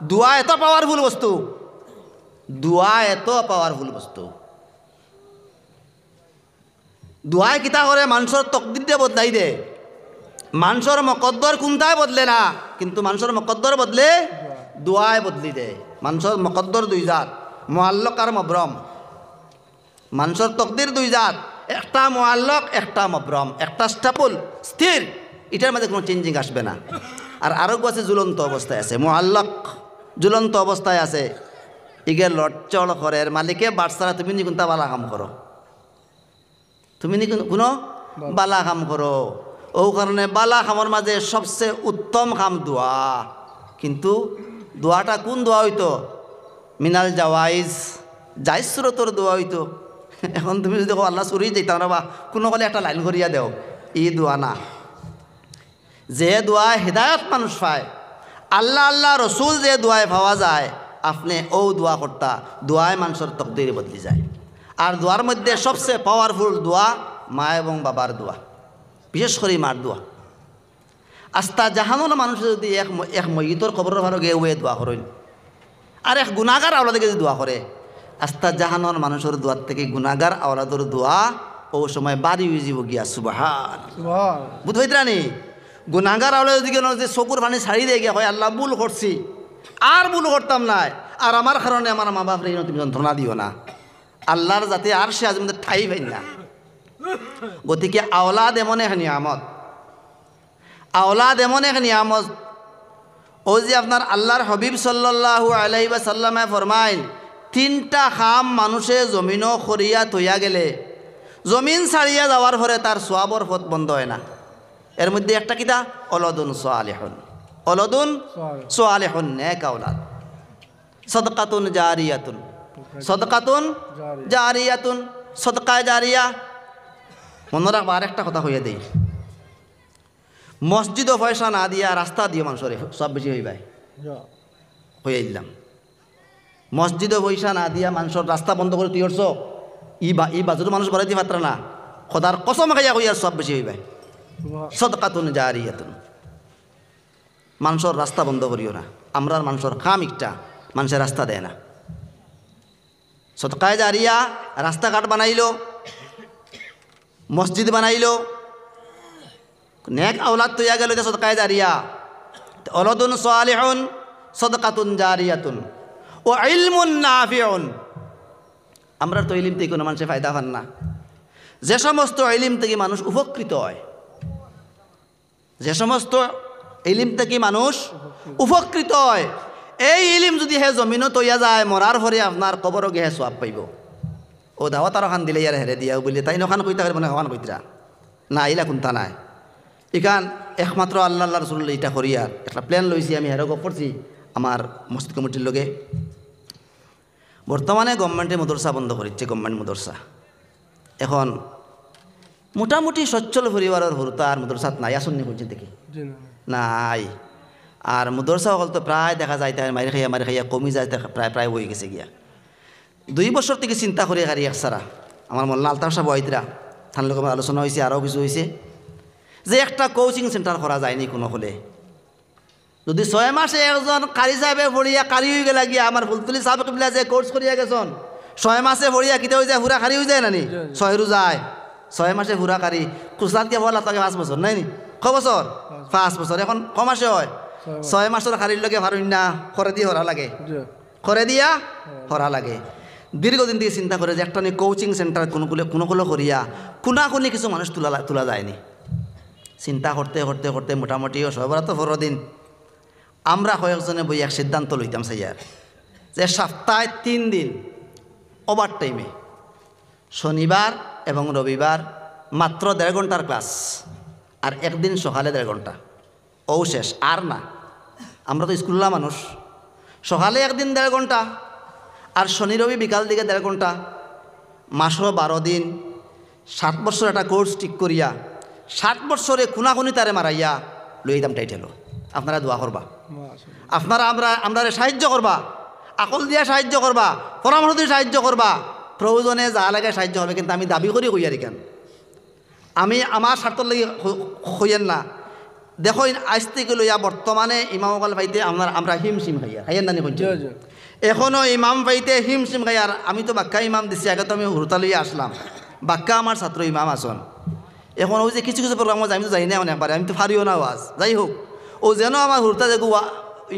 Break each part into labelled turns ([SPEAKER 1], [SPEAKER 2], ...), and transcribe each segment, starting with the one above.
[SPEAKER 1] দোয়া এত পাওয়ারফুল বস্তু, দোয়া এত পাওয়ারফুল বস্তু। দোয়ায় কিতা করে মানুষের তকদির দিয়ে বদলাই দে। মানুষের মকদ্দর কোনটাই বদলে না, কিন্তু মানুষের মকদ্দর বদলে দোয়ায় বদলি দে। মানুষের মকদ্দর দুই জাত, মুআল্লাক আর মবরম। মানুষের তকদির দুই জাত, একটা মুআল্লাক একটা মবরম, একটা স্টেপল স্থির, এটার মধ্যে কোনো চেঞ্জিং আসবে না। আর আরো আছে ঝুলন্ত অবস্থায় আছে। মুআল্লাক ঝুলন্ত অবস্থায় আছে, ইগে লটচড় করে, এর মালিকে বাড়ছাড়া তুমি নি কোনটা বালা কাম করো, তুমি নি কোনো বালা কাম করো। ও কারণে বালা কামর মাঝে সবচেয়ে উত্তম কাম দোয়া। কিন্তু দোয়াটা কোন দোয়া হইতো? মিনাল জাওয়াইজ, জাইজ সুরতর দোয়া হইতো। এখন তুমি যদি দেখো আল্লাহ সুরি যেতাম না বা কোনো কলে একটা লাইন করিয়া দেও, ই দোয়া না। যে দোয়া হেদায়ত মানুষ পায়, আল্লাহ আল্লাহ রসুল যে দোয়ায় পাওয়া যায়, আপনি ও দোয়া করতা, দোয়ায় মানুষের তকদির বদলি যায়। আর দোয়ার মধ্যে সবচেয়ে পাওয়ারফুল দোয়া মা এবং বাবার দোয়া, বিশেষ করে মার দোয়া। আস্তা জাহানোর মানুষ যদি এক ময়িতর খবরের ভালো গে ওয়ে দোয়া করেন, আর এক গুণাগার আওলাদকে যদি দোয়া করে, আস্তা জাহানোর মানুষের দোয়ার থেকে গুণাগার আওলাদর দোয়া ও সময় বাড়ি হয়ে যাব গিয়া। সুবহান, বুঝ হইতরানি। গুণাগার আওলাদ যদি যে চকুর পানি ছাড়ি দিয়ে গিয়া হয় আল্লাহ ভুল করছি, আর ভুল করতাম না, আর আমার কারণে আমার মা বাপ রে তুমি যন্ত্রণা দিও না, আল্লাহর যাতে আর সে আজ মধ্যে ঠাই পাই না। গতিকে আওলাদ এমন এক নিয়ামত, আওলাদ এমন এক নিয়ামত। ও যে আপনার আল্লাহর হবিব সাল্লাল্লাহু আলাইহি ওয়াসাল্লামে ফরমাইন, তিনটা খাম মানুষে জমিনও করিয়া থইয়া গেলে জমিন ছাড়িয়া যাওয়ার পরে তার সোয়াবর পথ বন্ধ হয় না। এর মধ্যে একটা কিতা? ওলাদুন সালিহুন, ওলাদুন সালিহুন, নেক আওলাদ। সাদকাতুন জারিয়াতুন, সাদকাতুন জারিয়াতুন, সাদকায়ে জারিয়া। মনে রাখবা, আর একটা কথা হইয়া দেই, মসজিদও পয়সা না দিয়া রাস্তা দিয়ে মানুষের সব বেশি হইবাই হইয়া দিলাম। মসজিদও পয়সা না দিয়া মানুষের রাস্তা বন্ধ করে তুই করছ, ই বাজুর মানুষ বাড়াইতে পাত্রা না, খোদার কসম খাইয়া হইয়া সব বেশি হইবাই। সাদকাতুন জারিয়াতুন, মানুষের রাস্তা বন্ধ করিও না। আমরা মানুষের খাম একটা, মানুষের রাস্তা দেয় না। সাদকায়ে জারিয়া, রাস্তাঘাট বানাইলো, মসজিদ বানাইলো, নেক আওলাদ তৈয়া গেল, সাদকায়ে জারিয়া। ওলাদুন সালিহুন, সাদকাতুন জারিয়াতুন, ও ইলমুন নাফিউন। আমরা তো ইলম থেকে কোনো মানুষের ফায়দা পান না। যে সমস্ত ইলম থেকে মানুষ উপকৃত হয়, যে সমস্ত ইলম থেকে মানুষ উপকৃত হয়, এই ইলম যদি হে জমিনও তৈয়া যায়, মরার পরে আপনার কবরও গিয়ে সোয়াব পাইব। ও দাওয়াত আর খান দিলে ইয়ার হেরে দিয়া বলি তাই নখান কইতা মানে হওয়ান কইতরা না, ইলা কোনটা নাই। এখান একমাত্র আল্লাহ আল্লাহ রসুল এটা করি। আর একটা প্ল্যান লইছি আমি, হেরো গপ করছি আমার মসজিদ কমিটির লগে। বর্তমানে গভর্নমেন্টে মদরসা বন্ধ করেছে, গভর্নমেন্ট মদরসা। এখন মোটামুটি সচ্ছল পরিবারের হরতা আর মদরসাত নাই, আসন্নি করছে দেখি নাই। আর মদরসা সকল তো প্রায় দেখা যায় তাই মারি খাইয়া কমি যায়, প্রায় প্রায় হয়ে গেছে গিয়া। 2 বছর থেকে চিন্তা করে গাড়ি একসারা আমার মল্লা আলতাফ সাহেব ওইতরা থান লোক আলোচনা হয়েছে, আরও কিছু হয়েছে যে একটা কোচিং সেন্টার করা যায়নি কোনো হলে। যদি 6 মাসে একজন কারি সাহেবে পড়িয়া কারি হয়ে গেলে গিয়া, আমার ফুলতুলি সাহেব কিবলা যে কোর্স করিয়া গেছেন 6 মাসে পড়িয়া কিতে হয়ে যায়, হুরা কারি হয়ে যায় নানি, 6 যায় 6 মাসে হুরা কারি। খুচলাত গিয়া বলা তাকে 5 বছর নাই নি, ক বছর 5 বছর। এখন ক মাসে হয় 6 মাসের কারির লগে ভারুন না, করে দিয়ে হরা লাগে, করে দিয়া হরা লাগে। দীর্ঘদিন থেকে চিন্তা করে যে একটা কোচিং সেন্টার কোনো করিয়া কোনাকুনি কিছু মানুষ তোলা যায়নি। চিন্তা করতে করতে করতে মোটামুটি সবার তো 15 দিন আমরা কয়েকজনে বই এক সিদ্ধান্ত লইতাম সাইয়ার যে সপ্তাহে 3 দিন ওভার টাইমে, শনিবার এবং রবিবার মাত্র 1.5 ঘন্টার ক্লাস, আর একদিন সকালে 1.5 ঘন্টা, ও শেষ আর না। আমরা তো স্কুল্লা মানুষ, সকালে একদিন 1.5 ঘন্টা, আর শনি রবি বিকাল দিকে 1.5 ঘন্টা, মাসও 12 দিন, 7 বছর একটা কোর্স ঠিক করিয়া 7 বছরে খুনাখুনি তারে মারাইয়া লইতাম টাইটেল। আপনারা দোয়া করবা, আপনারা আমরা সাহায্য করবা, আকল দিয়া সাহায্য করবা, পরামর্শ দিয়ে সাহায্য করবা, প্রয়োজনে যা লাগে সাহায্য হবে। কিন্তু আমি দাবি করি কইয়ারি কেন, আমি আমার স্বার্থর লাগি হইয়েন না। দেখো আজ থেকে লইয়া বর্তমানে ইমামকাল পাইতে আমরা হিমশিম খাইয়া খাইয়ার নানি কইছে এখনও ইমাম পাইতে হিমশিম খাইয়ার। আমি তো বাক্কা ইমাম দিছি, আগে তো আমি হুরতা লইয়া আসলাম, বাক্কা আমার ছাত্র ইমাম আসন। এখন ওই যে কিছু কিছু প্রোগ্রাম আমি তো যাই না অনেকবারে, আমি তো পারিও না ওয়াজ, যাই হোক ও যেন আমার হুরতা যে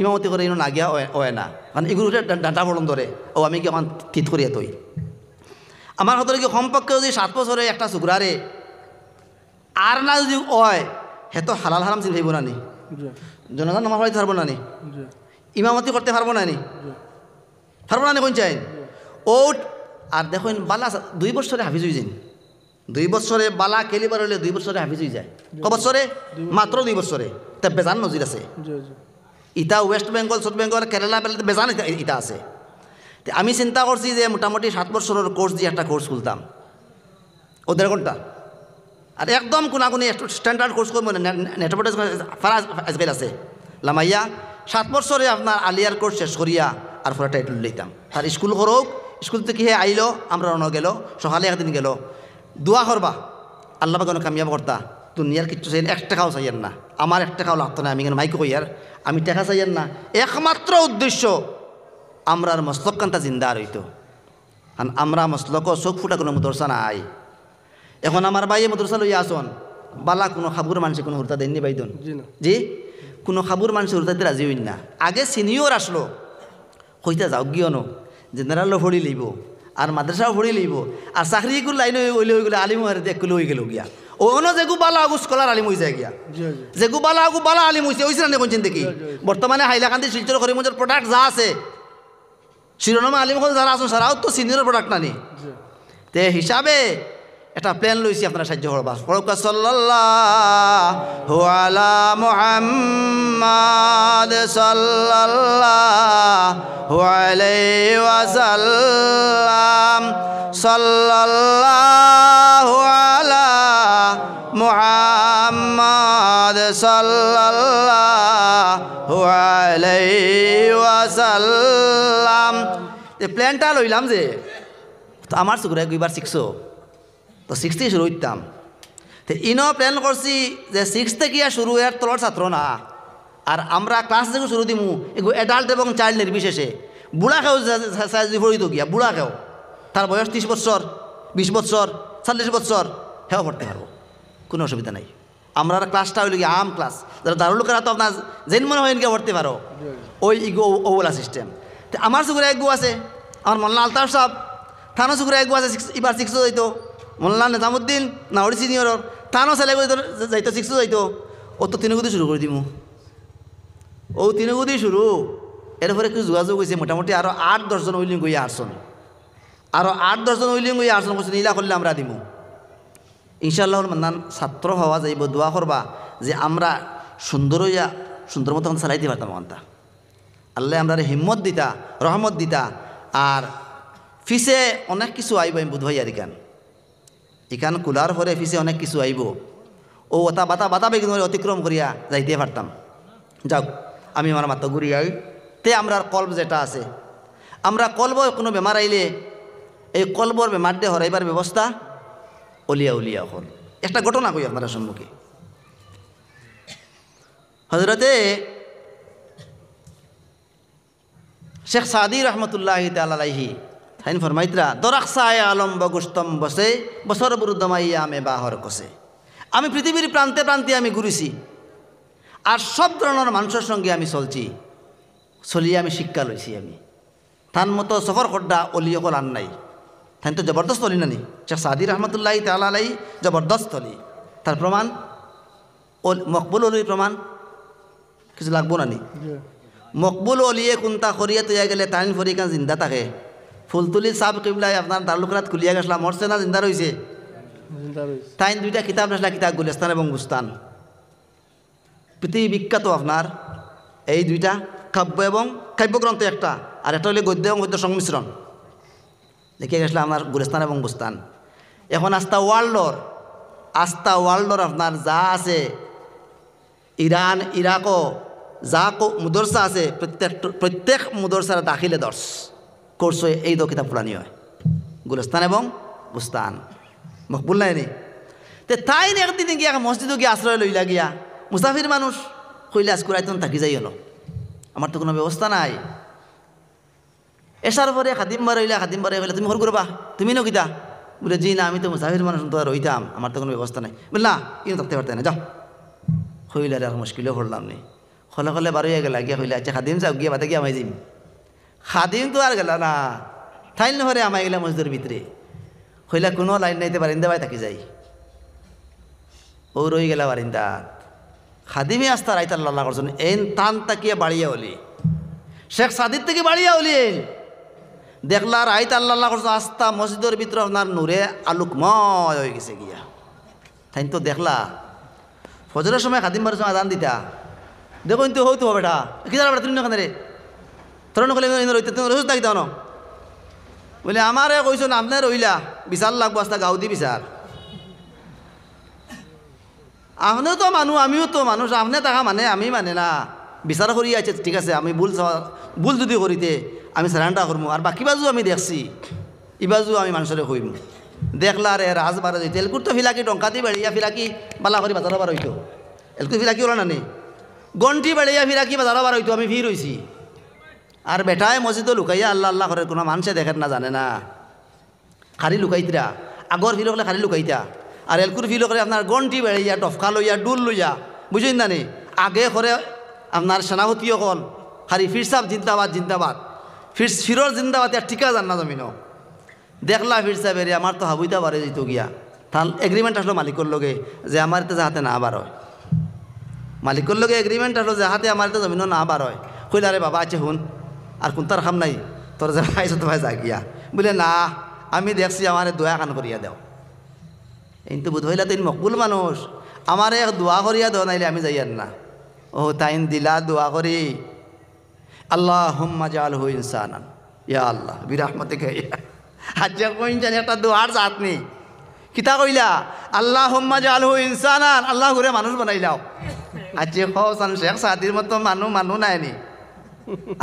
[SPEAKER 1] ইমামতি করে না গিয়া হয় না, কারণ এগুলো ডাঁটা পড়ন ধরে ও আমি কি আমার ঠিক করিয়া তৈ আমার হতরে কি কমপক্ষে যদি 7 বছরে একটা শুক্রারে আর না যদি হয় হে তো হালাল হারাম চিন্তাইব না নি, জনগণ নামাজ পড়াইতে পারবো না নি, ইমামতি করতে পারবো না নি, পারবো না নি কোন চাই ও। আর দেখুন বালা 2 বছরে হাফিজ হয়ে যান, 2 বছরে বালা কেলিবার হলে 2 বছরে হাফিজ হয়ে যায়। ক বছরে? মাত্র 2 বছরে। তা বেজান নজির আছে ইটা, ওয়েস্ট বেঙ্গল, সাউথ বেঙ্গল, কেরালা বেজান ইটা আছে। আমি চিন্তা করছি যে মোটামুটি 7 বছরের কোর্স দিয়ে একটা কোর্স খুলতাম, ও 1.5 ঘন্টা, আর একদম কোনাকুনি স্ট্যান্ডার্ড কোর্স করবো নেটওয়ার্ক আজকাল আছে লামাইয়া 7 বছরে আপনার আলিয়ার কোর্স শেষ করিয়া আর পরে টাইটেল লইতাম। তার স্কুল করুক, স্কুল থেকে হে আইলো, আমরা রওনা গেল, সকালে একদিন গেল, দোয়া করবা আল্লাহ কেন কামিয়াব করতা, দুনিয়ার কিচ্ছু চাই 1 টাকাও চাইয়েন না, আমার 1 টাকাও লাগতো না, আমি কেন মাইকে কইয়ার আমি টাকা চাইয়েন না, একমাত্র উদ্দেশ্য আমরার মস্তক কান্তা জিন্দা রইতো, কারণ আমরা মস্তক চোখ ফুটা কোনো মদরসা নাই। এখন আমার ভাইয়ে মদরসা লইয়া আসন, বালা কোনো খাবুর মানুষে কোনো হুরতা দেননি বাইদন, জি কোনো খাবুর মানুষের হুরতাতে রাজি হইন না। আগে সিনিয়র আসলো কইতা যাও গিয়নো জেনারেলও ভরি লইব আর মাদ্রাসাও ভরি লইব আর চাকরিগুলো লাইন হইলে হয়ে গেলে আলিম হারে দেখলে হয়ে গেল গিয়া অন্য যেগু বালা আগু স্কলার আলিম হয়ে যায় গিয়া, যেগু বালা আগু বালা আলিম হয়েছে হয়েছে না কোনছেন দেখি। বর্তমানে হাইলাকান্দি শিলচর করিমগঞ্জের প্রোডাক্ট যা আছে শিরোনামে আলিম যারা আছেন সারাও তো সিনিয়র প্রোডাক্ট নানি, তে হিসাবে একটা প্ল্যান লইছি আপনারা সাহায্য করবা। ফরকা সাল্লাল্লাহু আলা মুহাম্মাদ সাল্লাল্লাহু আলাইহি ওয়াসাল্লাম, সাল্লাল্লাহু আলা মুহাম্মাদ সাল্লাল্লাহু আলাইহি ওয়াসাল্লাম। এই প্ল্যানটা লইলাম যে তো আমার চুকুরে একবার শিখছো তো 6 থেকে শুরু হইতাম, তো ইনও প্ল্যান করছি যে 6 থেকে শুরু এর তলর ছাত্র না, আর আমরা ক্লাস থেকে শুরু দিমু এগুলো অ্যাডাল্ট এবং চাইল্ড নির্বিশেষে, বুড়া খেও পড়িত গিয়া, বুড়া খেও তার বয়স 30 বছর 20 বছর 40 বছর হেও পড়তে পারবো, কোনো অসুবিধা নাই। আমরা ক্লাসটা হইল গিয়ে আম ক্লাস, যারা দারুল করা তো আপনার যেন মনে হয় গিয়ে পড়তে পারো, ওই ইগো ওলা সিস্টেম। তো আমার চুকুরে একগু আছে, আমার মোল্লা আলতাফ সাহেব থানো চুকুরে একগু আছে, এবার 6 যাইতো, মোল্লা নিজামুদ্দিন নাওড়ি সিনিয়র থানো ছেলে যাইতো 6 যাইতো, ও তো 3 গুদি শুরু করে দিমু, ও 3 গুদি শুরু। এরপরে কিছু যোগাযোগ হয়েছে, মোটামুটি আরও 8-10 জন উইলিং গইয়া আসছেন, আরও 8-10 জন উইলিং গইয়া আসছেন, কিছু নীলা করলে আমরা দিমু ইনশাআল্লাহ। মান্নান ছাত্র হওয়া যাইব, দোয়া করবা যে আমরা সুন্দর হইয়া সুন্দর মতো চালাইতে পারতাম, ওখানটা আল্লাহ আমরা হিম্মত দিতা, রহমত দিতা। আর ফিসে অনেক কিছু আইব, আমি বুধ ভাই আর ইখান কুলার পরে ফিসে অনেক কিছু আইব, ও ওটা বাতা বেগুন অতিক্রম করিয়া যাইতে পারতাম। যাক আমি আমার মাত্র ঘুরি আই তে আমরা কল্ব যেটা আছে, আমরা কল্ব কোনো বেমার আইলে এই কল্বর বেমার দিয়ে হরাইবার ব্যবস্থা উলিয়া হল। একটা ঘটনা কই আপনারা সম্মুখে, হজরতে শেখ সাদি রহমতুল্লাহ তালাহি হাইন ফরমাইতরা দরাকসায় আলম বগুস্তম বসে বছর বুরুদমাইয়া আমে বাহর কষে। আমি পৃথিবীর প্রান্তে প্রান্তে আমি ঘুরেছি, আর সব ধরনের মানুষের সঙ্গে আমি চলিয়ে আমি শিক্ষা লইছি। আমি তার মতো সফর খড্ডা অলি অকল আন নাই, তাই তো জবরদস্ত অলি নানি। শেখ সাদি রহমতুল্লাহ তালাই জবরদস্ত অলি, তার প্রমাণ মকবুল অলির প্রমাণ কিছু লাগবো নানি। মকবুল অলিয়ে কোনটা করিয়া তৈয়া গেলে তাইন ফরিকান জিন্দা থাকে। ফুলতুলি সাব কিবলাই আপনার দারুলকরাত খুলিয়া গেছিলাম, মরছে না জিন্দা রয়েছে? তাইন 2টা কিতাব আসলা, কিতাব গুলিস্তান এবং বুস্তান, পৃথিবী বিখ্যাত আপনার এই 2টা কাব্য এবং কাব্যগ্রন্থ একটা, আর একটা হলে গদ্য এবং গদ্য সংমিশ্রণ লিখে গেছিলাম আমার গুলিস্তান এবং বুস্তান। এখন আস্থা ওয়ার্ল্ডর আপনার যা আছে ইরান ইরাকও যা মুদরসা আছে প্রত্যেক মুদরসার দাখিলে দর্শ কোর্স এই 2 কিতাব পুরানি হয়, গুলিস্তান এবং বুস্তান। মকবুল নাই নি তে তাই একদিন গিয়া মসজিদে গিয়ে আশ্রয় লইলা গিয়া মুসাফির মানুষ কইলে আজ কুরাইতন থাকি যাই হলো, আমার তো কোনো ব্যবস্থা নাই। এসার পরে খাদিম বার হইলা, খাদিম বার হইলে তুমি হর করবা, তুমি নকিতা বলে জি না আমি তো মুসাফির মানুষ তো রইতাম, আমার তো কোনো ব্যবস্থা নাই। বলে না কিন্তু থাকতে পারতে না, যাও। হইলে আর মুশকিলও করলাম নি, হলে হলে বার হইয়া গেলা, গিয়া হইলে আচ্ছা খাদিম যাও, গিয়া বাদে গিয়ে আমায় যাইম। খাদিম তো আর গেল না, ঠাইল নহরে আমায় গেলা মসজিদের ভিতরে, হইলা কোনো লাইন নাইতে বারিন্দা বাই থাকি যাই। ও রই গেলা বারিন্দা, খাদিমে আস্তা রাইত আল্লাহ করছেন এন টান তাকিয়ে বাড়িয়া হলি, শেখ সাদির থেকে বাড়িয়া হলি দেখলা রাইত আল্লাহ করছেন আস্তা মসজিদের ভিতরে আপনার নূরে আলোকময় হয়ে গেছে গিয়া। তাই তো দেখলা ফজরের সময় খাদিম বারের সময় আদান দিতা, দেখো কিন্তু হইতো বেটা কি জানা বেটা তুমি না রে তোর নকলে রইতে তুমি রসুদ থাকিত ন বলে আমারে কইছেন আপনি রইলা বিচার লাগবো আস্তা গাঁও দি বিচার। আপনিও তো মানুষ আমিও তো মানুষ, আপনি টাকা মানে আমি মানে না, বিচার করি আছে ঠিক আছে, আমি ভুল যদি করিতে আমি সারান্ডা করবো, আর বাকি বাজু আমি দেখছি ইবাজু আমি মানুষের কইম। দেখলা রে রাজ বারে যেতে এলকুর তো ফিলাকি টঙ্কাতি বেড়িয়া ফিলাকি বালা করি বাজার বার হইতো, এলকুর ফিলাকি ওরা নানি গন্টি বেড়িয়া ফিলাকি বাজার বার হইতো, আমি ভিড় হইছি। আর বেটায় মসজিদও লুকাইয়া আল্লাহ আল্লাহ করে, কোনো মানুষে দেখেন না জানে না, খালি লুকাইতরা আগর ফিল হলে খালি লুকাইতা, আর এলকুর ফিল করে আপনার গন্টি বেড়াইয়া টফকা লইয়া ডুল লইয়া বুঝেন না নি, আগে করে আপনার সেনাপতিও কল খালি ফিরসাব জিন্দাবাদ জিন্দাবাদ, ফিরর জিন্দাবাদ আর ঠিকা জান না জমিন। দেখলা ফিরসাব এরে আমার তো হাবুইতা বারে যেত গিয়া, তাহলে এগ্রিমেন্ট আসলো মালিকর লগে যে আমার তো যাহাতে না বার হয়, মালিকর লগে এগ্রিমেন্ট আসলো যে হাতে আমার তো জমিনও না বার হয়। কইলা রে বাবা আছে শুন আর কোন তার খাম নাই তোর যে ভাইছো তো ভাই যা গিয়া, বলে না আমি দেখছি আমার দোয়া কান করিয়া দেও। কিন্তু বোধ হইলা তিন মকবুল মানুষ, আমার এক দোয়া করিয়া দেওয়া নাইলে আমি যাইয়ার না। ও তাইন দিলা দোয়া করি আল্লাহুম্মা জাআলহু ইনসানান ইয়া আল্লাহ বিরহমাতিকা আচ্ছা কইন জানি একটা দোয়ার জাত নেই কিতা কইলা আল্লাহুম্মা জাআলহু ইনসানান, আল্লাহ করে মানুষ বানাইলাও। আচ্ছা খাওসান শেখ সাদির মতো মানুষ নাইনি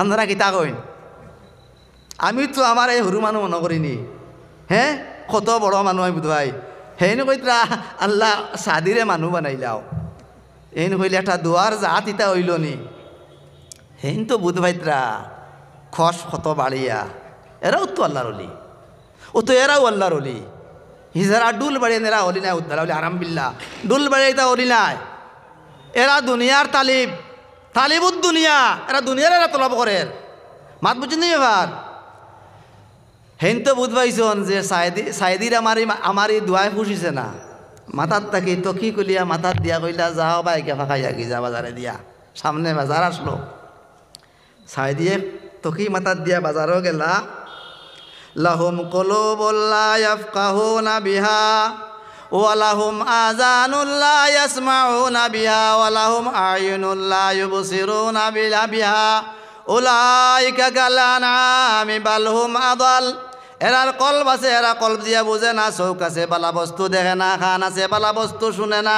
[SPEAKER 1] আপনারা কিতা কইন, আমি তো আমার এই সরু মানুষ মনে করিনি, হ্যাঁ কত বড় মানুষ আমি বুধবাই হেন কইতরা আল্লাহ সাদিরে মানুষ বানাইলাও, হেন কইলে একটা দোয়ার জাত ইতা হইল নি, হেন তো বুধবাইতরা খস কত বাড়িয়া, এরাও তো আল্লাহর অলি, ও তো এরাও আল্লাহর অলি, হিজারা ডুল বাড়িয়ে এরা অলি নাই, উদ্দারা বলি আরামবিল্লা ডুল বাড়িয়ে তা অলি নাই, এরা দুনিয়ার তালিবুদ দুনিয়া, এরা দুনিয়ার এরা তলব করে মাত বুঝছেন নি এবার। হেন তো বুধ পাইছন যে সাইদির আমারই দোয়ায় ফুসিছে না, মাথার তাকে তো কি কলিয়া মাথার দিয়া কইলা যাও বাইকে ফাঁকাইয়া কি যা বাজারে দিয়া, সামনে বাজার আসলো সাইদিয়ে তো কি মাথার দিয়া বাজারও গেলা, লাহুম কুলুবুন লা ইয়াফকাহুনা বিহা ওয়া লাহুম আযানুন লা ইয়াসমাউনা বিহা ওয়া লাহুম আ'য়ুনুন লা ইউবসিরুনা বিহা উলাইকা কাল আনআমি বাল হুম আদাল। এরার কলব আছে, এরা কলব দিয়া বুঝে না, চৌক আছে বালা বস্তু দেখে না, খান আছে বালা বস্তু শুনে না,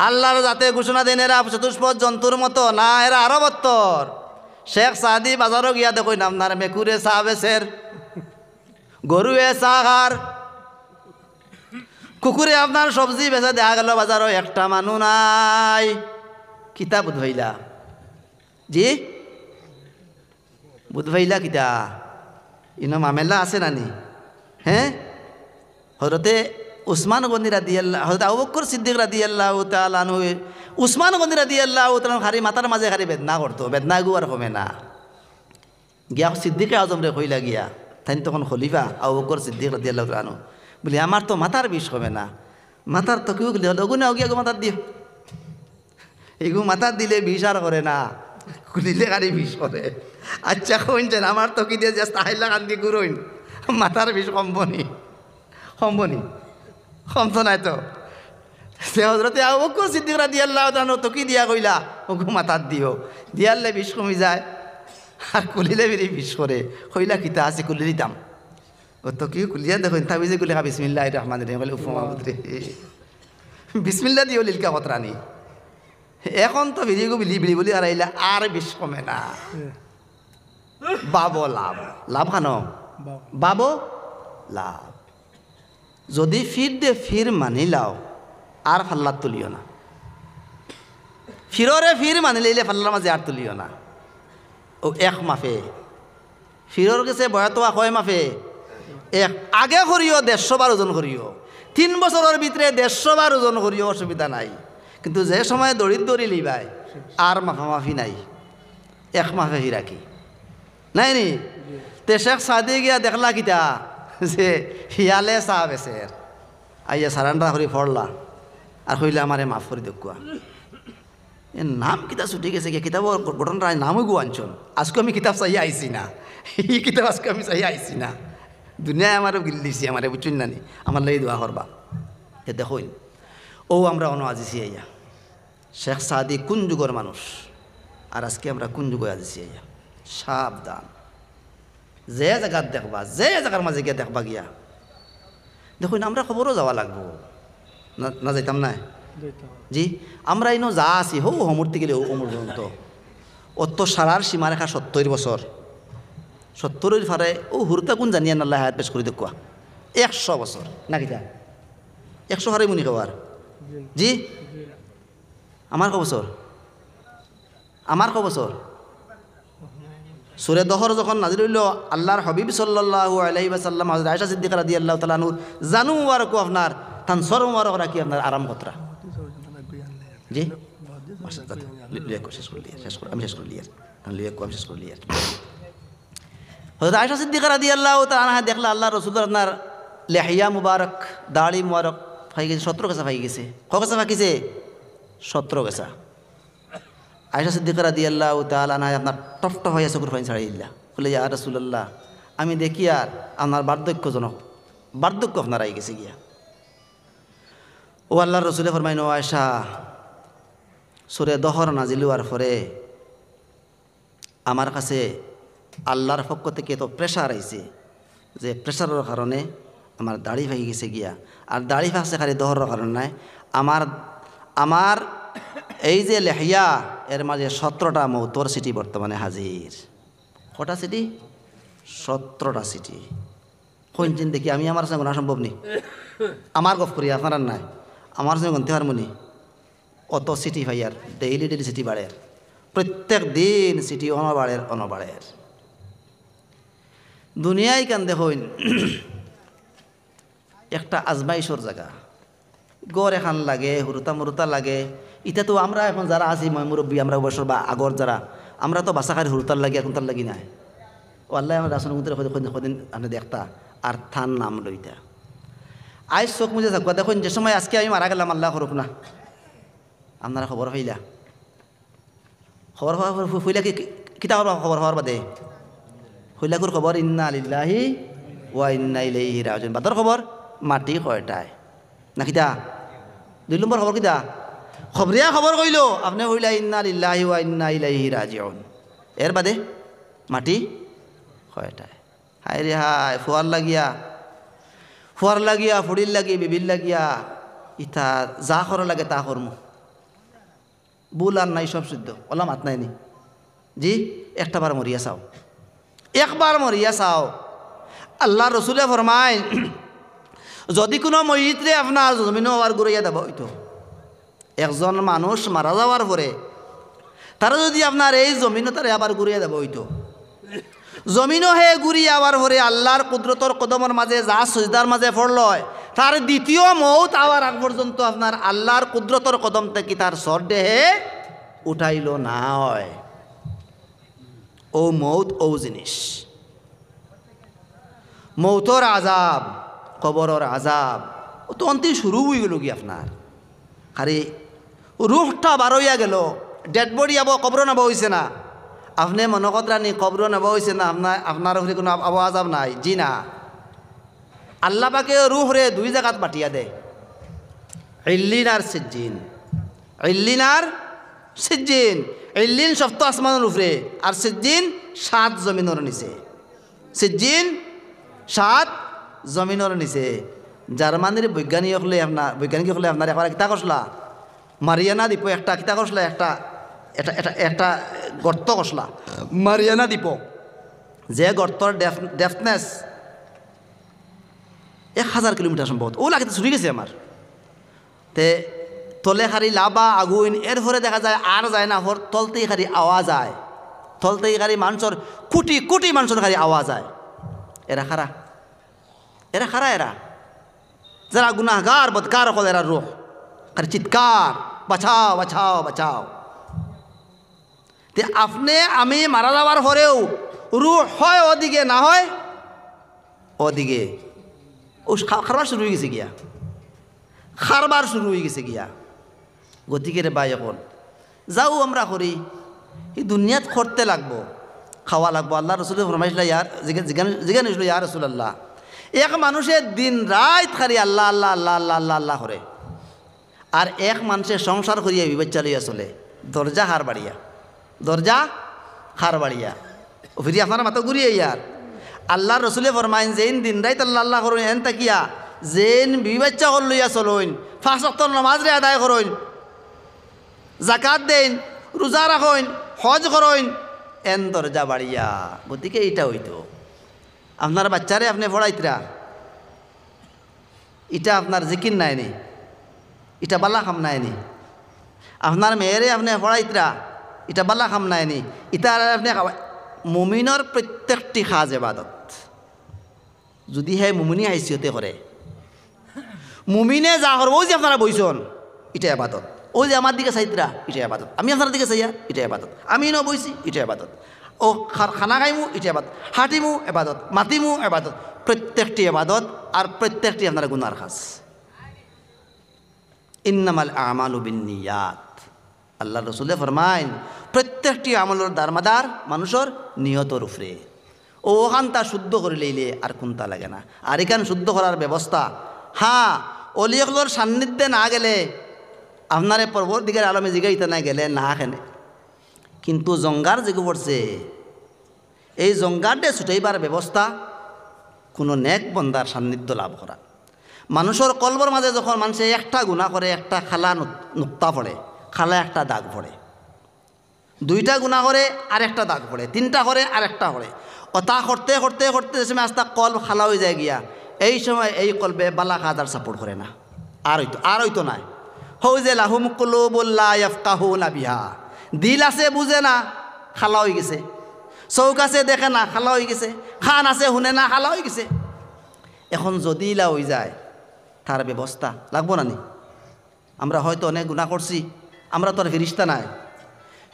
[SPEAKER 1] আল্লাহর যাতে ঘোষণা দেন এরা চতুষ্পদ জন্তুর মতো না, এরা আরো বত্তর। শেখ সাদি বাজারও গিয়া দেখুন আপনার মেকুরে চা বেচের, গরুয়ে চা খার, কুকুরে আপনার সবজি বেচা, দেখা গেল বাজারও একটা মানুষ নাই। কিতা বুধ হইলা জি বুধ ভাইলা কিতা ইনো মামেলা আছে নানি, হ্যাঁ হজরতে উসমান গনি রাদিয়াল্লাহ, হজরত আবু বকর সিদ্দিক রাদিয়াল্লাহু তাআলা আনহু, উসমান গনি রাদিয়াল্লাহু তাআলা খালি মাথার মাঝে খালি বেদনা করতো, বেদনা গুয়ার কমে না, গিয়া সিদ্দিকে আজম রে কইলা গিয়া, তাই তখন খলিফা আবু বকর সিদ্দিক রাদিয়াল্লাহু তাআলা আনহু বলি আমার তো মাথার বিষ কমে না, মাথার তো কেউ লগুনে গিয়া গো মাথার দিও, এগু মাথার দিলে বিষ আর করে না, দিলে গাড়ি বিষ করে। আচ্ছা কইছেন আমার তো কি দিয়ে জাস্ট আইলা কান্দি গুরইন মাথার বিষ কমবনি কমতো নাই তো। সে হজরতে আবু বকর সিদ্দিক রাদিয়াল্লাহু তাআলা তো কি দিয়া কইলা ওগু মাথার দিও, দিয়ালে বিষ কমি যায়, আর কুলিলে বেরি বিষ করে, কইলা কিতা আছে কুলি দিতাম, ও তো কি কুলিয়া দেখুন তাবি যে কুলি বিসমিল্লাহির রহমানির রহিম বলে উফমা পুত্রে বিসমিল্লাহ দিও লিলকা কতরানি, এখন তো বিড়িগু বিলি বলি আর আইলা আর বিষ কমে না। বাবো লাভ খানো বাবো লাভ, যদি ফির দে ফির মানি লাও আর ফাল্লাত তুলিও না, ফিররে ফির মানে লইলে ফাল্লার মাঝে আর তুলিও না। ও এক মাফে ফিরর গেছে বয়াতো হয় মাফে এক আগে করিও 150 বার ওজন করিও, 3 বছরের ভিতরে 150 বার ওজন করিও, অসুবিধা নাই। কিন্তু যে সময় দড়ি লিবাই আর মাফামাফি নাই, এক মাফে হি রাখি নাই নি। তে শেখ সাদি গিয়া দেখলা কিতা যে হিয়ালে চাহ বেচের, আইয়া সারান্ডা করি ফড়লা আর কইলে আমারে মাফ করে দেখুয়া। এ নাম কিতাব ছুটি গেছে গিয়া কিতাবর ঘটনাটা নামও গুয়াঞ্চন। আজকে আমি কিতাব চাই আইছি না, এই কিতাব আজকে আমি চাই আইছি না। দুনিয়ায় আমারও গিল দিছি, আমারে বুঝুন নানি, আমার লাগি দোয়া করবা। এ দেখুন ও আমরা অন আজিছি আইয়া শেখ সাদি কোন যুগের মানুষ, আর আজকে আমরা কোন যুগে আজিছি আইয়া। সাবধান, যে জায়গার দেখবা, যে জায়গার মাঝে গিয়া দেখবা গিয়া দেখুন আমরা খবরও যাওয়া লাগবো না যাইতাম না জি। আমরা ইনো যা আছি হো হমূর্তি গেলে অমর পর্যন্ত অত সারার সীমারেখা 70 বছর, 70 ফারে ও হুরতা কোন জানিয়া নাল্লাহ হায়াত পেশ করে দেখুয়া 100 বছর না কিতা 100 হারে মুনি খাবার জি। আমার ক বছর, আমার ক বছর সূরা দহর যখন নাজিল হইল, আল্লাহর হাবিব সাল্লাল্লাহু আলাইহি ওয়াসাল্লাম হযরত আয়েশা সিদ্দিকা রাদিয়াল্লাহু তাআলা আনহু জানু মুবারক আপনার তান সর মুবারক রাখি আপনার আরাম কতরা জি। আমি শেষ করলি হযরত আয়েশা সিদ্দিকা রাদিয়াল্লাহু তাআলা আনহা দেখলা আল্লাহ রাসূল আপনার লিহিয়া মুবারক, দাড়ি মুবারক ফাই গেছে, 17 গেছা ফাই গেছে। ক গেছা ফাকিছে 17 গেছা। আয়েশা সিদ্দিকা রাদিয়াল্লাহু তাআলা আনহা আপনার টফট হয়ে চকুর পানি ছাড়িয়ে দিলা, বলে ইয়া রাসূলুল্লাহ আমি দেখি আর আপনার বার্ধক্য আপনার আই গেছে গিয়া। ও আল্লাহর রাসূলে ফরমাইন, ও আয়েশা সূরা দহর নাজিল হওয়ার পরে আমার কাছে আল্লাহর পক্ষ থেকে তো প্রেশার আইছে, যে প্রেশারের কারণে আমার দাড়ি ভাই গেছে গিয়া। আর দাড়ি ফাঁকছে খালি দহরের কারণ নাই, আমার এই যে লেহিয়া এর মাঝে 17টা মৌতর সিটি বর্তমানে হাজির। কটা সিটি? 17টা সিটি। কোন চিন দেখি আমি আমার সঙ্গে গোনা সম্ভব নি, আমার গপ করি আপনার নাই, আমার সঙ্গে গনতে পারবনি অত সিটি ভাইয়ার ডেইলি সিটি বাড়ের, প্রত্যেক দিন সিটি অনবাড়ের। দুনিয়ায় কান দেখুন একটা আজমাইশর জায়গা, গড় এখান লাগে, হুরুতা লাগে। ইটা তো আমরা এখন যারা আছি মুরব্বী, আমরা বছর বা আগর যারা, আমরা তো বাসাখারি হুরুতার লাগি এখন তার লাগি নাই। ও আল্লাহ আমার রাসন কদিন আপনি দেখতা আর থান নাম লইতা আজ চোখ মুজে থাকবা। দেখুন যে সময় আজকে আমি মারা গেলাম, আল্লাহ করুক না, আপনারা খবর হইলা, খবর হইলা কিতা খবর হওয়ার বাদে হইলাকুর খবর ইন্না লিল্লাহি ওয়া ইন্না ইলাইহি রাজিউন। বাদর খবর মাটি কয়টায় না কিতা 2 নম্বর খবর কিতা খবরিয়া খবর কইল আপনি হইলা ইন্না লিল্লাহি ওয়া ইন্না ইলাইহি রাজিউন। এর বাদে মাটি কয়টায়। হায় রে হায়, ফুয়ার লাগিয়া ফুড়ির লাগি বিবির লাগিয়া ইতা যা কর লাগে তা করমু, বুল আর নাই সব সিদ্ধ ওলা মাত নাইনি জি। একটাবার মরিয়া চাও, একবার মরিয়া চাও। আল্লাহ রসুলে ফরমায় যদি কোনো মসজিদে আপনার জমিনও আবার ঘুরাইয়া দেব হইতো, একজন মানুষ মারা যাওয়ার পরে তারা যদি আপনার এই জমিনও তারা আবার ঘুরিয়ে দেব হইতো, জমিনও হে ঘুরিয়ে আবার পরে আল্লাহর কুদরতর কদমের মাঝে যা সজদার মাঝে পড়ল তার দ্বিতীয় মৌত আবার আগ পর্যন্ত আপনার আল্লাহর কুদরতর কদম থেকে তার সর দেহে উঠাইল না হয়। ও মৌত ও জিনিস, মৌতর আজাব, কবরর আজাব ও তো অন্তিম শুরু হয়ে গেল কি আপনার। আরে রুহটা বারইয়া গেল, ডেড বডি আবো কবর নেব হয়েছে না, আপনি মনে কতরানি কবর নেব হয়েছে না, আপনার উপরে কোনো আজাব নাই জি না। আল্লাহ পাকে রুহ রে 2 জায়গাত পাঠিয়া দেয়, ইল্লিন আর সিজ্জিন। ইল্লিন আর সিজ্জিন, ইল্লিন সপ্ত আসমানের উপরে আর সিজ্জিন 7 জমিনের নিচে। সিজ্জিন 7 জমিনের নিচে। জার্মানির বৈজ্ঞানিক হলে আপনার একবার কিতা করসলা মারিয়ানা দ্বীপ, একটা কিতা করসলা একটা গর্ত করসলা মারিয়ানা দ্বীপ, যে গর্তর ডেপথনেস 1000 কিলোমিটার সম্ভবত, ও লাগে ছুটি গেছে আমার। তে তলে খালি লাভা আগুন এরপরে দেখা যায় আর যায় না, তলতেই খালি আওয়াজ হয়, তলতেই খালি মানুষের কোটি কোটি মানুষের খালি আওয়াজ হয়। এরা খারা, এরা খারা, এরা যারা গুনাহগার বদকার হল, এরা রুহ খালি চিৎকার, বাঁচাও বাঁচাও বাঁচাও। তে আপনি আমি মারা যাওয়ার পরেও রুহ হয় ওদিকে, না হয় ওদিকে। ও খারবার শুরু হয়ে গেছে গিয়া, খারবার শুরু হয়ে গেছে গিয়া। গতিকে রে ভাই, এখন যাও আমরা করি, এই দুনিয়াত করতে লাগবো, খাওয়া লাগবো। আল্লাহ রসুল ফরমাইছিল, ইয়ার জিজ্ঞান হয়েছিল, ইয়া রাসূলুল্লাহ, এক মানুষের দিন রাত খালি আল্লাহ আল্লাহ আল্লাহ আল্লাহ আল্লাহ আল্লাহ করে, আর এক মানুষের সংসার করিয়া বিবাচ্চা লইয়া চলে, দরজা হার বাড়িয়া, দরজা হার বাড়িয়া। ও ফিরি আপনার মাথা ঘুরিয়ে ইয়ার আল্লাহ রসুলে ফরমাইন, যেন দিন রাত আল্লাহ আল্লাহ করুন, এন তাকিয়া যেন বিবাচ্চা হল লইয়া চলইন, 5 ওয়াক্ত নামাজ রে আদায় করইন, জাকাত দেন, রোজা রাখইন, হজ করইন, এন দরজা বাড়িয়া। গতিকে এইটা হইতো আপনার বাচ্চারে আপনি পড়াইতরা, এটা আপনার জিকির নাইনি, এটা বালা খাম নাইনি। আপনার মেয়েরে আপনি পড়াইতরা, এটা বালা খাম নাইনি। এটা আপনি মুমিনের প্রত্যেকটি কাজ ইবাদত, যদি হে মুমিনী হাইসিয়তে করে। মুমিনে যা করবো, ওই যে আপনারা বইছেন, এটা ইবাদত। ওই যে আমার দিকে চাইতরা, এটা ইবাদত। আমি আপনার দিকে চাইয়া, এটা ইবাদত। আমি ন বইছি, এটা ইবাদত। ও খানা খাইমু, এটা ইবাদত। হাঁটিমু ইবাদত, মাতিমু ইবাদত। প্রত্যেকটি ইবাদত, আর প্রত্যেকটি আপনার গুনার কাজ। ইন্নামাল আমালু বিন্নিয়াত, আল্লাহ রসুলে ফরমাইন, প্রত্যেকটি আমলের দারমাদার মানুষের নিয়তর উপরে। ও ওখান তা শুদ্ধ করে লইলে আর কোনটা লাগে না। আর এখান শুদ্ধ করার ব্যবস্থা, হ্যাঁ, অলিয়কলোর সান্নিধ্যে না গেলে, আপনারে পরবর্তীকার আলমে জিগাইতে না গেলে না খেনে। কিন্তু জঙ্গার যেগু পড়ছে, এই জঙ্গারটে ছুটাইবার ব্যবস্থা কোনো নেক বন্দার সান্নিধ্য লাভ করা। মানুষের কলবর মাঝে যখন মানুষে একটা গুণা করে, একটা খালা নুক্তা পড়ে, খালা একটা দাগ পড়ে, 2টা গুণা করে আর একটা দাগ পড়ে, 3টা করে আর একটা পড়ে। ও তা করতে করতে করতে যে সময় আস্তা কলব খালা হয়ে যায় গিয়া, এই সময় এই কলবে বালা কাজ আর সাপোর্ট করে না, আর হইতো নাই। হৌ যে লাহুম কুলুবুন লা ইয়াফকাহুনা বিহা, দিল আছে বুঝে না, খালা হয়ে গেছে। চৌক আছে দেখে না, খালা হয়ে গেছে। খান আছে শুনে না, খালা হয়ে গেছে। এখন যদি ইলা হয়ে যায়, তার ব্যবস্থা লাগবো না নি? আমরা হয়তো অনেক গুনাহ করছি, আমরা তো আর ফিরিস্তা নাই।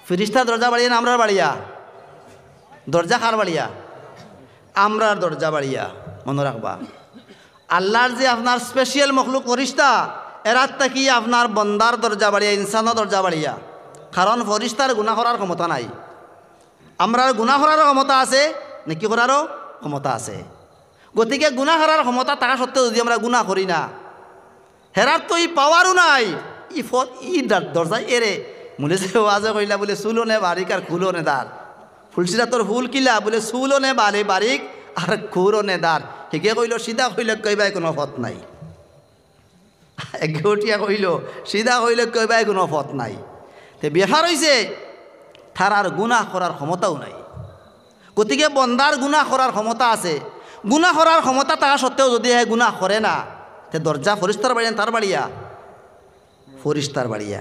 [SPEAKER 1] ফিরিস্তার দরজা বাড়িয়া না আমরার বাড়িয়া? দরজা কার বাড়িয়া? আমরার দরজা বাড়িয়া। মনে রাখবা, আল্লাহর যে আপনার স্পেশাল মখলুক ফরিস্তা, এরাত থাকি আপনার বন্দার দরজা বাড়িয়া, ইনসানের দরজা বাড়িয়া। কারণ ফরিস্তার গুনাহ করার ক্ষমতা নাই, আমরার গুনাহ করারও ক্ষমতা আছে, নেকি করারও ক্ষমতা আছে। গতিকে গুনাহ করার ক্ষমতা থাকা সত্ত্বেও যদি আমরা গুনাহ করি না, হেরার তো ই পাওয়ারও নাই। ই দরজা এরে মনে যে ওয়াজে কইলা বলে চুলো নে বারিক আর খুলো নে দার, ফুলসিরা তোর ফুল কিলা বলে চুলো নে বারে বারিক আর খুরো নে দার। হিকে কইল সিধা কইলে কইবাই কোনো পথ নাই, এগিয়া কইল সিধা কইলে কইবাই কোনো পথ নাই। তে ব্যাপার হইছে তার আর গুনাহ করার ক্ষমতাও নাই। গতিকে বন্দার গুনাহ করার ক্ষমতা আছে, গুনাহ করার ক্ষমতা থাকা সত্ত্বেও যদি হে গুনাহ করে না, তে দরজা ফরিস্তার বাড়িয়া তার বাড়িয়া? ফরিস্তার বাড়িয়া।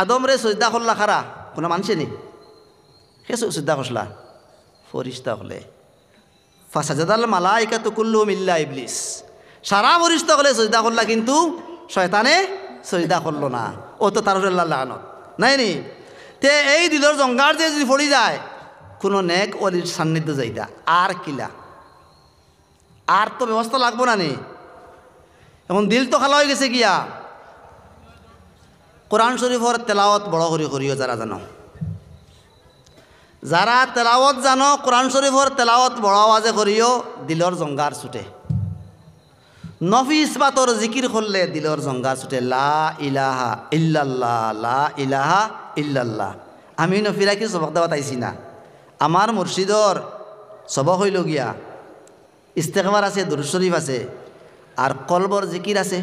[SPEAKER 1] আদম রে সজদা করলা খারা কোনো মানছে নি? হে সজদা করলা? ফরিস্তা হলে। ফাসাজাদাল মালাইকাতু কুল্লুহুম ইল্লা ইবলিস, সারা ফরিস্তা হলে সজদা করলা, কিন্তু শয়তানে সজদা করলো না। ও তো তার লানত নাই নি? তে এই দিলর জঙ্গার যে যদি পড়ি যায়, কোনো নেক অলির সান্নিধ্য যাইতা আর কিলা, আর তো ব্যবস্থা লাগবো না নি? এখন দিল তো খালা হয়ে গেছে গিয়া। কোরআন শরীফর তেলাওয়াত বড় করে করিও যারা জানো, যারা তেলাওয়াত জানো, কোরআন শরীফর তেলাওয়াত বড় আওয়াজে করিও, দিলর জঙ্গার ছুটে। নফিস বাতর জিকির করলে দিলর জঙ্গার ছুটে। লা ইলাহা ইল্লাল্লাহ, লা ইলাহা ইল্লাল্লাহ। আমি নফিরাকি সবক দেওয়া তাইছি না, আমার মুর্শিদর সবক হইল গিয়া ইস্তেগফার আছে, দুরূদ শরীফ আছে, আর কলবর জিকির আছে।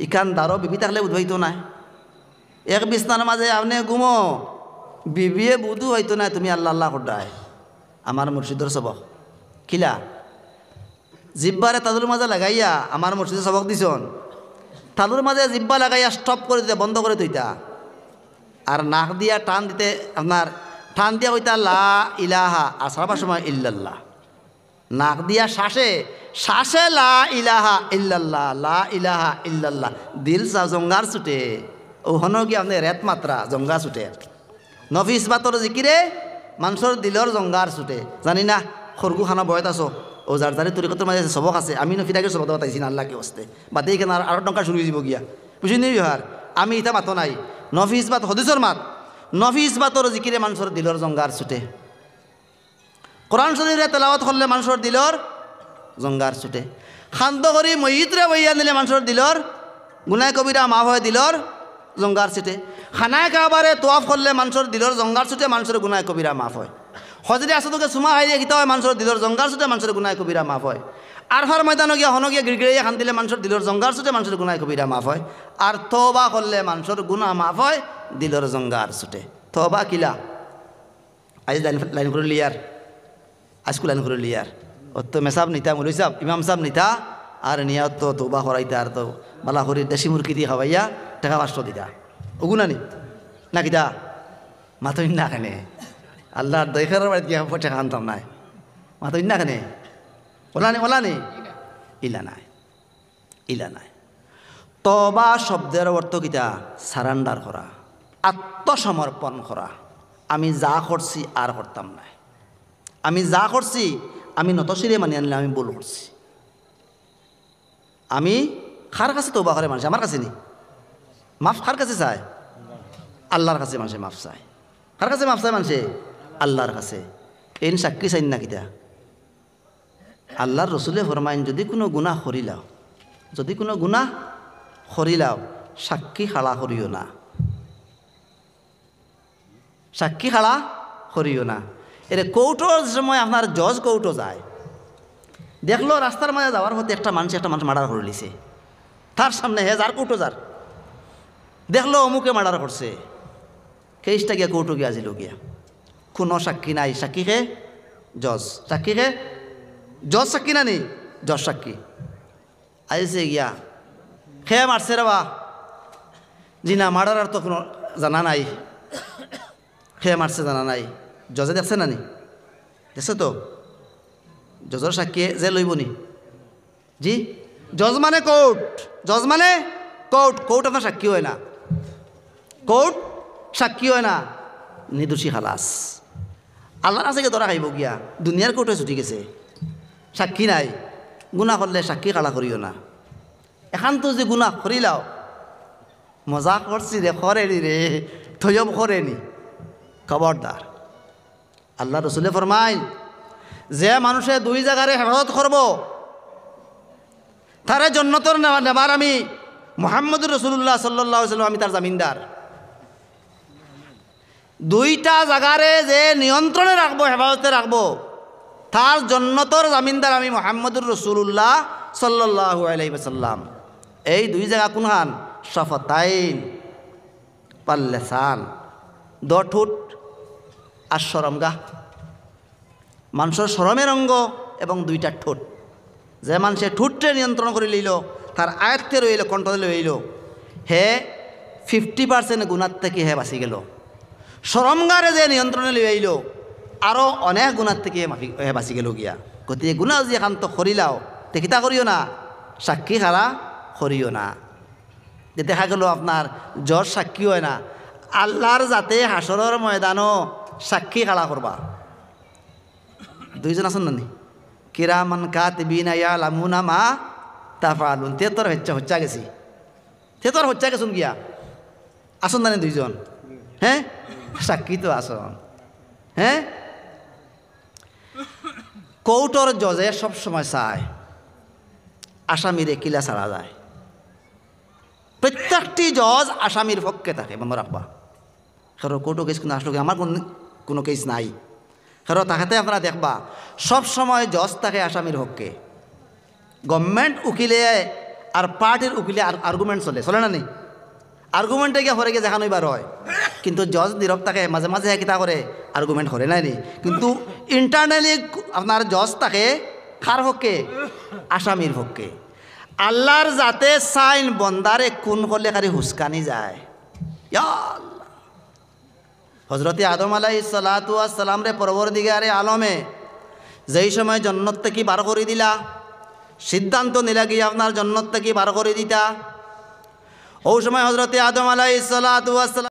[SPEAKER 1] ইখান দারো বিবি থাকলে বুধবাইতো না, এক বিছনার মাঝে আপনি ঘুমো, বিবিয়ে বুধু হইতো না তুমি আল্লাহ আল্লাহ করডায়। আমার মুর্শিদর সবক কিলা জিব্বারে তাদের মাঝে লাগাইয়া আমার মুর্শিদের সবক দিছন, তালুর মাঝে জিব্বা লাগাইয়া স্টপ করে দিতে, বন্ধ করে দিতা, আর নাক দিয়া টান দিতে, আপনার টান দিয়া কইতা লা ইলাহা, আর সারাবার সময় ইল্লাল্লাহ। নাক দিয়া শ্বাসে শ্বাসে লা ইলাহা ইল্লাল্লাহ, লা ইলাহা ইল্লাল্লাহ। দিল চা জঙ্গার ছুটে, ওখানে কি আপনি রেত মাত্রা জঙ্গা ছুটে। নফিস বাতর জিকিরে মানুষের দিলর জঙ্গার ছুটে। জানি না খরগু খানা বয়ত আছো, ও যার যারি তরিকতের মাঝে সবক আছে। আমি নফিটাকে সবক পাইছি না, আল্লাহকে বসতে বাদে এখানে আরো টঙ্কা শুরু যাব গিয়া, বুঝিনি বিহার। আমি ইটা মাতো নাই, নফিস বাত হদিসর মাত। নফিস বাতর জিকিরে মানুষের দিলর জঙ্গার ছুটে। কোরআন শরীফে তেলাওয়াত করলে মানুষের দিলর জঙ্গার ছুটে। শান্ত করি মহিতরে বইয়া নিলে মানুষের দিলর গুনায় কবিরা মাফ হয়, দিলর জঙ্গার ছুটে। খানায় কাবারে তোয়াফ করলে মানুষের দিলর জঙ্গার ছুটে, মানুষের গুনায় কবিরা মাফ হয়। হজরে আসাদকে সুমা হাইয়ে গীতা হয়, মানুষের দিলর জঙ্গার ছুটে, মানুষের গুনায় কবিরা মাফ হয়। আরফার ময়দানে গিয়া হনগিয়া গিড়গিড়িয়া খান দিলে মানুষের দিলর জঙ্গার ছুটে, মানুষের গুনায় কবিরা মাফ হয়। আর তওবা করলে মানুষের গুনাহ মাফ হয়, দিলর জঙ্গার ছুটে। তওবা কিলা আজ লাইন করে লিয়ার, আজকু লাইন করে লিয়ার। ও তো মেসাব নিতা, মুলি সাহেব ইমাম সাহেব নিতা, আর নিয়া তো তওবা করাইতা, আর তো বালা করি দেশি মুরগি দিয়ে খাওয়াইয়া টাকা 500 দিতা। ওগুনানি না কিতা মাতই না কেনে, আল্লাহর দইখার বাড়ি গিয়া টাকা আনতাম নাই, মাতই না কেনে। ওলানি ইলা নাই, ইলা নাই। তওবা শব্দের অর্থ কিতা? সারান্ডার করা, আত্মসমর্পণ করা। আমি যা করছি আর করতাম না, আমি যা করছি আমি নতশিরে মানি আনলে আমি ভুল করছি। আমি কার কাছে তওবা করে মানুষ? আমার কাছে নি মাফ কার কাছে চায়? আল্লাহর কাছে মানুষে মাফ চায়। কার কাছে মাফ চায় মানুষে? আল্লাহর কাছে। এন সাক্ষী চাই না কিতা? আল্লাহর রসুলে ফরমাইন, যদি কোনো গুনাহ করিলাও, যদি কোনো গুনাহ করিলাও, সাক্ষী খাড়া করিও না, সাক্ষী খাড়া করিও না। এরে কৌটোর সময় আপনার জজ কৌটো যায়, দেখলো রাস্তার মাঝে যাওয়ার পথে একটা মানুষ মার্ডার করে লিছে, তার সামনে হে যার কৌটো যার দেখলো অমুকে মার্ডার করছে, কেসটা গিয়া কৌটো গিয়া আসিল গিয়া, কোনো সাক্ষী নাই। সাক্ষী খে জজ, সাক্ষী খে জজ, সাক্ষী না নি জজ সাক্ষী আইসে গিয়া খে মারছে রে বা, জি না মার্ডার তো কোনো জানা নাই, খে মারছে জানা নাই। জজে দেখছে না নি? দেখছে তো? জজর সাক্ষী যে লইব নি? জি, জজ মানে কোর্ট, জজ মানে কোর্ট। কোর্ট আপনার সাক্ষী হয় না, কোর্ট সাক্ষী হয় না, নির্দোষী খালাস। আল্লাহর কাছে ধরা খাইব গিয়া, দুনিয়ার কোর্টে ছুটি গেছে, সাক্ষী নাই। গুনাহ করলে সাক্ষী কালা করিও না। এখান তো যে গুনাহ করিলাও, মজা করছি রে, করেনি রে, থয়ব করেনি, খবরদার। আল্লাহ রসুলে ফরমাইন, যে মানুষে দুই জায়গারে হেফাজত করব, তারে জন্নতর নেবার আমি মুহাম্মদুর রাসূলুল্লাহ সাল্লাল্লাহু আলাইহি ওয়াসাল্লাম, আমি তার জামিনদার। দুইটা জায়গারে যে নিয়ন্ত্রণে রাখবো, হেফাজতে রাখবো, তার জন্নতর জামিনদার আমি মুহাম্মদুর রাসূলুল্লাহ সাল্লাল্লাহু আলাইহি ওয়াসাল্লাম। এই দুই জায়গা কোনখান? শফতাইন পাল্লেসান, দ ঠোঁট আর শরমগাহ, মানুষের শরমের অঙ্গ এবং দুইটা ঠোঁট। যে মানুষে ঠোঁটে নিয়ন্ত্রণ করে লইল, তার আয়ত্তে রইল, কন্ট্রোলে রইল, হে 50% গুণার থেকে হে বাঁচি গেল। শরমগারে যে নিয়ন্ত্রণে লইল, আরও অনেক গুণার থেকে হে বাঁচি গেল গিয়া। গতিকে গুণা যে একান্ত করিলাও, তেকিতা করিও না, সাক্ষী খারা করিও না। যে দেখা গেল আপনার জ্বর সাক্ষী হয় না, আল্লাহর যাতে হাসরের ময়দানও সাক্ষী খাড়া করবা। দুইজন আছেন নানি, কিরামান কাতিবিনা ইয়ালামুনা মা তাফআলুন, তেতর হচ্চা গেছি, তেতর হচ্চা গেছুন গিয়া, আসুন নানি দুইজন, হ্যাঁ সাক্ষী তো আসন। হ্যাঁ, কৌটর জজে সবসময় চায় আসামিরে কিলা ছাড়া যায়। প্রত্যেকটি জজ আসামির পক্ষে থাকে, মনে রাখবা। কারো কোর্টো কেস কোনো আসলো, আমার কোনো কেস নাই, কারো তাহাতে আপনারা দেখবা সব সময় জজ থাকে আসামির পক্ষে। গভর্নমেন্ট উকিলে আর পার্টির উকিলে আর্গুমেন্ট চলে না নি? আর্গুমেন্টে গিয়ে হরে গিয়ে দেখানো এবার হয়, কিন্তু জজ নীরব থাকে, মাঝে মাঝে কিতা করে আর্গুমেন্ট করে নাই নি। কিন্তু ইন্টারনালি আপনার জজ থাকে কার পক্ষে? আসামির পক্ষে। আল্লাহর যাতে সাইন বন্দারে কোন করলে খালি হুসকানি যায়। হজরতে আদম আলাইহিস সালাতু ওয়াস সালাম রে পরবর্তীকারে আলমে যেই সময় জন্নত থেকে বার করে দিলা, সিদ্ধান্ত নিলা গিয়ে আপনার জন্নত থেকে বার করে দিতা, ওই সময় হজরতে আদম আলাইহিস সালাতু ওয়াস সালাম